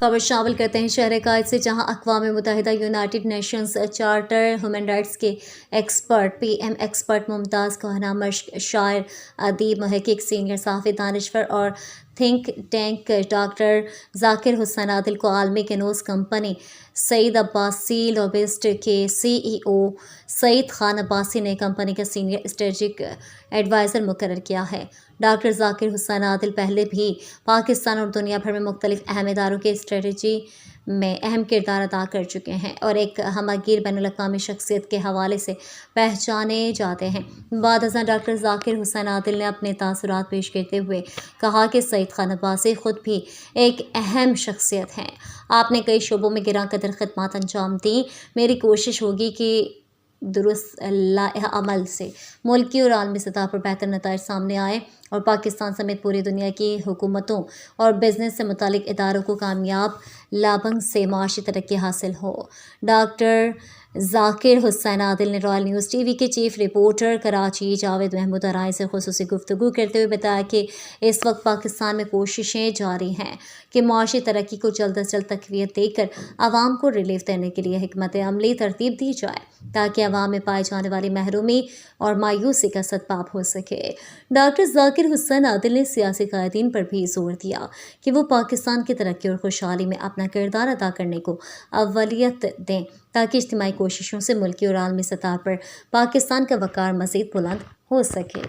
خبر شامل کرتے ہیں شہر قائد سے، جہاں اقوام متحدہ United nations charter human rights کے ایکسپرٹ پی ایم ایکسپرٹ ممتاز کوہنا مشق، شاعر، ادیب، محقق، سینئر صحافی، دانشور اور تھنک ٹینک ڈاکٹر ذاکر حسین عادل کو عالمی کنوز کمپنی سعید عباسی لوبسٹ کے سی ای او سعید خان عباسی نے کمپنی کا سینئر اسٹریٹجک ایڈوائزر مقرر کیا ہے۔ ڈاکٹر ذاکر حسین عادل پہلے بھی پاکستان اور دنیا بھر میں مختلف اہم اداروں کے اسٹریٹجی میں اہم کردار ادا کر چکے ہیں اور ایک ہمہ گیر بین الاقوامی شخصیت کے حوالے سے پہچانے جاتے ہیں۔ بعد ازاں ڈاکٹر ذاکر حسین عادل نے اپنے تاثرات پیش کرتے ہوئے کہا کہ سعید خان عباسی خود بھی ایک اہم شخصیت ہیں۔ آپ نے کئی شعبوں میں گراں قدر خدمات انجام دیں۔ میری کوشش ہوگی کہ درست لائحہ عمل سے ملکی اور عالمی سطح پر بہتر نتائج سامنے آئیں اور پاکستان سمیت پوری دنیا کی حکومتوں اور بزنس سے متعلق اداروں کو کامیاب لابنگ سے معاشی ترقی حاصل ہو۔ ڈاکٹر ذاکر حسین عادل نے رائل نیوز ٹی وی کے چیف رپورٹر کراچی جاوید محمود ارائیں سے خصوصی گفتگو کرتے ہوئے بتایا کہ اس وقت پاکستان میں کوششیں جاری ہیں کہ معاشی ترقی کو جلد از جلد تقویت دے کر عوام کو ریلیف دینے کے لیے حکمت عملی ترتیب دی جائے تاکہ عوام میں پائی جانے والی محرومی اور مایوسی کا سدباب ہو سکے۔ ڈاکٹر ذاکر حسین عادل نے سیاسی قائدین پر بھی زور دیا کہ وہ پاکستان کی ترقی اور خوشحالی میں اپنا کردار ادا کرنے کو اولویت دیں تاکہ اجتماعی کوششوں سے ملکی اور عالمی سطح پر پاکستان کا وقار مزید بلند ہو سکے۔